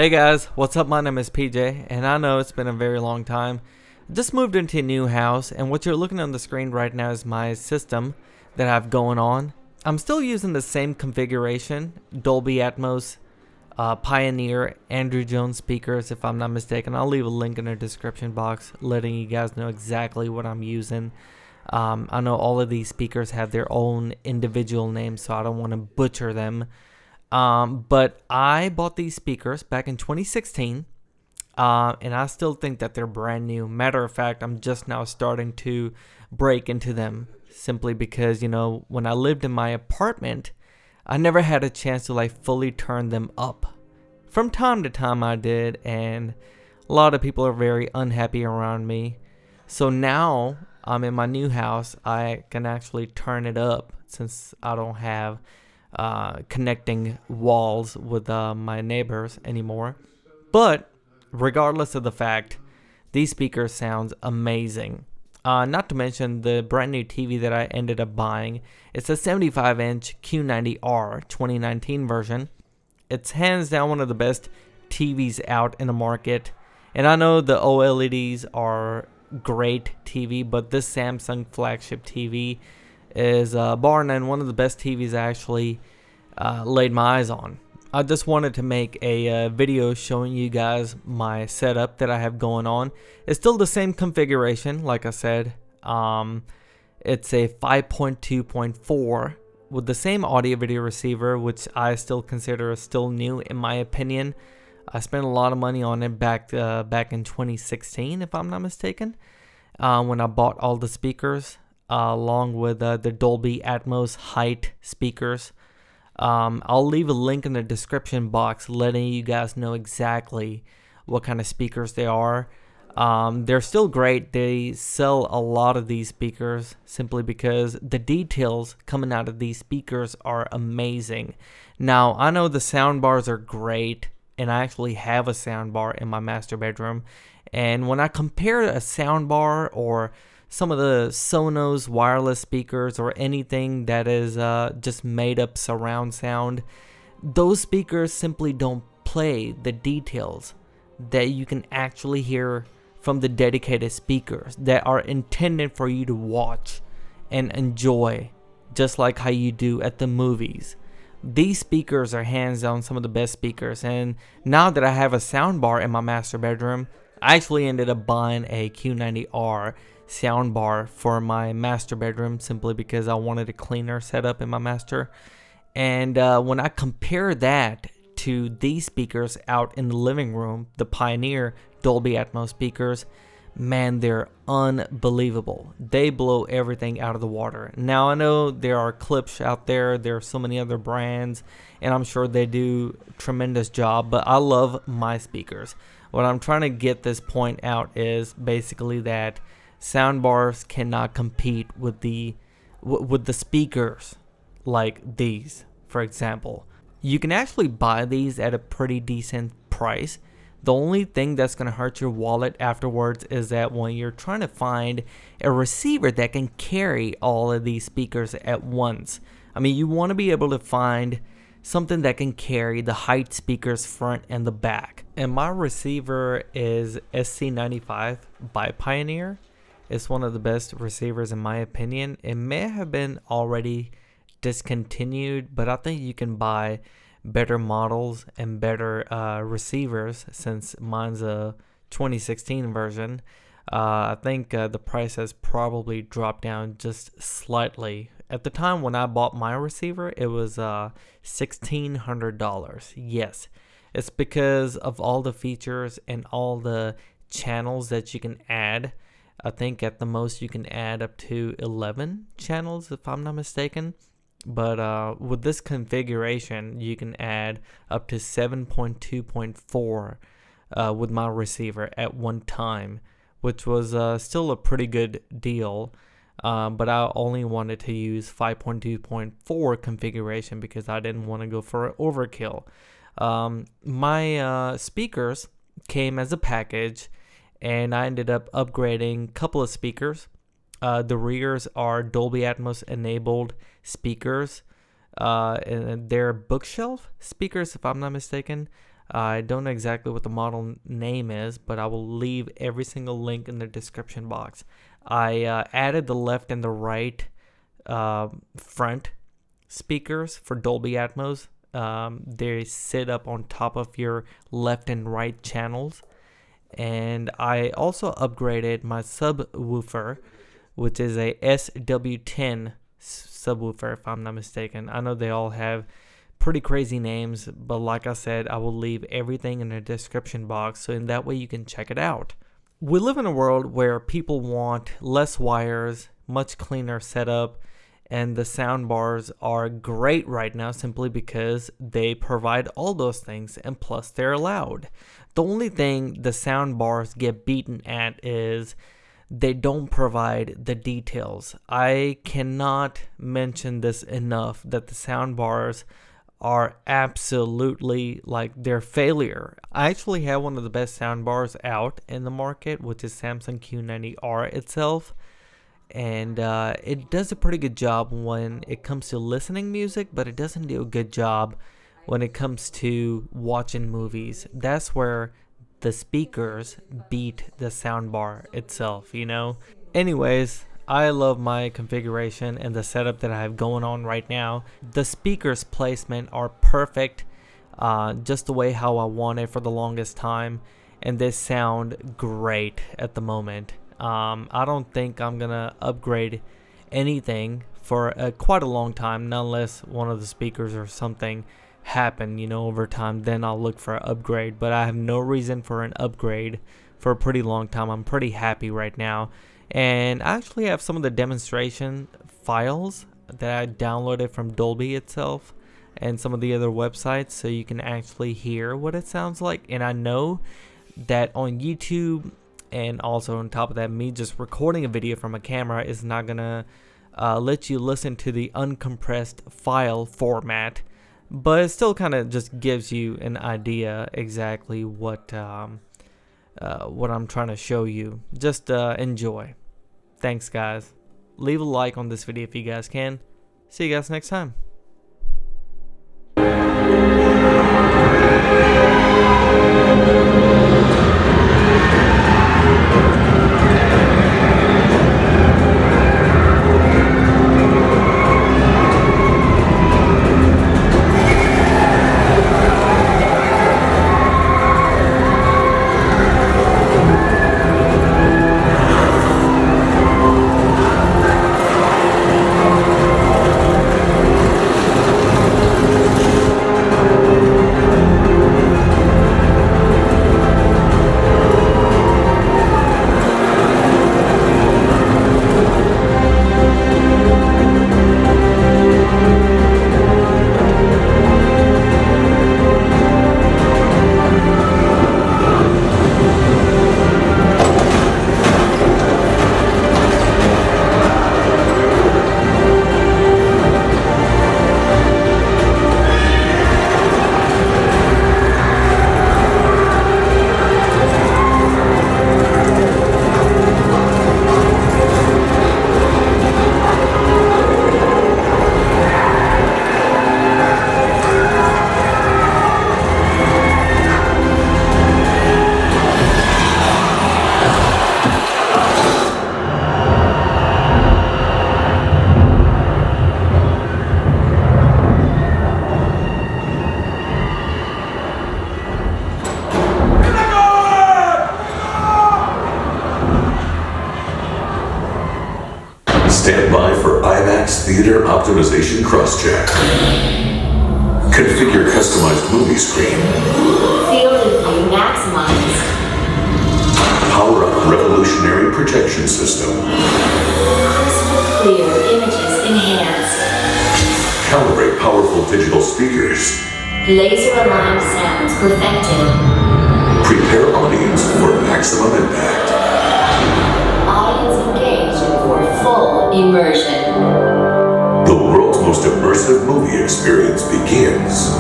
Hey guys, what's up? My name is PJ, and I know it's been a very long time. Just moved into a new house, and what you're looking on the screen right now is my system that I have going on. I'm still using the same configuration, Dolby Atmos, Pioneer, Andrew Jones speakers, if I'm not mistaken. I'll leave a link in the description box letting you guys know exactly what I'm using. I know all of these speakers have their own individual names, so I don't want to butcher them. But I bought these speakers back in 2016, and I still think that they're brand new. Matter of fact, I'm just now starting to break into them simply because, when I lived in my apartment, I never had a chance to fully turn them up. From time to time I did, and a lot of people are very unhappy around me. So now I'm in my new house, I can actually turn it up since I don't have connecting walls with my neighbors anymore. But regardless of the fact, these speakers sound amazing. Not to mention the brand new TV that I ended up buying. It's a 75-inch Q90R 2019 version. It's hands down one of the best TVs out in the market. And I know the OLEDs are great TV, but this Samsung flagship TV is bar none one of the best TVs I actually laid my eyes on. I just wanted to make a video showing you guys my setup that I have going on. It's still the same configuration, like I said. It's a 5.2.4 with the same audio video receiver, which I still consider still new in my opinion. I spent a lot of money on it back in 2016, if I'm not mistaken, when I bought all the speakers. Along with the Dolby Atmos height speakers. I'll leave a link in the description box letting you guys know exactly what kind of speakers they are. They're still great. They sell a lot of these speakers simply because the details coming out of these speakers are amazing. Now, I know the sound bars are great, and I actually have a sound bar in my master bedroom. And when I compare a sound bar or some of the Sonos wireless speakers or anything that is just made up surround sound, those speakers simply don't play the details that you can actually hear from the dedicated speakers that are intended for you to watch and enjoy, just like how you do at the movies. These speakers are hands down some of the best speakers, and now that I have a sound bar in my master bedroom, I actually ended up buying a Q90R soundbar for my master bedroom simply because I wanted a cleaner setup in my master. And when I compare that to these speakers out in the living room, the Pioneer Dolby Atmos speakers, man, they're unbelievable. They blow everything out of the water. Now, I know there are clips out there, there are so many other brands, and I'm sure they do a tremendous job, but I love my speakers. What I'm trying to get this point out is basically that soundbars cannot compete with the speakers like these. For example, you can actually buy these at a pretty decent price. The only thing that's going to hurt your wallet afterwards is that when you're trying to find a receiver that can carry all of these speakers at once. I mean, you want to be able to find something that can carry the height speakers front and the back. And my receiver is SC95 by Pioneer. It's one of the best receivers in my opinion. It may have been already discontinued, but I think you can buy better models and better receivers since mine's a 2016 version. I think the price has probably dropped down just slightly. At the time when I bought my receiver, it was $1,600. Yes, it's because of all the features and all the channels that you can add. I think at the most you can add up to 11 channels if I'm not mistaken. But with this configuration, you can add up to 7.2.4 with my receiver at one time, which was still a pretty good deal. But I only wanted to use 5.2.4 configuration because I didn't want to go for overkill. My speakers came as a package, and I ended up upgrading a couple of speakers. The rears are Dolby Atmos enabled speakers, and they're bookshelf speakers if I'm not mistaken. I don't know exactly what the model name is, but I will leave every single link in the description box. I added the left and the right front speakers for Dolby Atmos. They sit up on top of your left and right channels. And I also upgraded my subwoofer, which is a SW10 subwoofer, if I'm not mistaken. I know they all have pretty crazy names, but like I said, I will leave everything in the description box, so in that way you can check it out. We live in a world where people want less wires, much cleaner setup, and the sound bars are great right now simply because they provide all those things, and plus they're loud. The only thing the sound bars get beaten at is they don't provide the details. I cannot mention this enough that the sound bars are absolutely like their failure. I actually have one of the best sound bars out in the market, which is Samsung Q90R itself. And it does a pretty good job when it comes to listening music, but it doesn't do a good job when it comes to watching movies. That's where the speakers beat the soundbar itself, you know? Anyways, I love my configuration and the setup that I have going on right now. The speakers placement are perfect, just the way how I want it for the longest time, and they sound great at the moment. I don't think I'm gonna upgrade anything for quite a long time, not unless one of the speakers or something happen, you know, over time. Then I'll look for an upgrade, but I have no reason for an upgrade for a pretty long time. I'm pretty happy right now, and I actually have some of the demonstration files that I downloaded from Dolby itself and some of the other websites, so you can actually hear what it sounds like. And I know that on YouTube, and also on top of that, me just recording a video from a camera is not gonna let you listen to the uncompressed file format, but it still kind of just gives you an idea exactly what I'm trying to show you. Just enjoy. Thanks, guys. Leave a like on this video if you guys can. See you guys next time. Stand by for IMAX Theater Optimization Crosscheck. Configure customized movie screen. Field of view maximized. Power up revolutionary projection system. Crystal clear images enhanced. Calibrate powerful digital speakers. Laser aligned sounds perfected. Prepare audience for maximum impact. Audience engaged for full immersion. The world's most immersive movie experience begins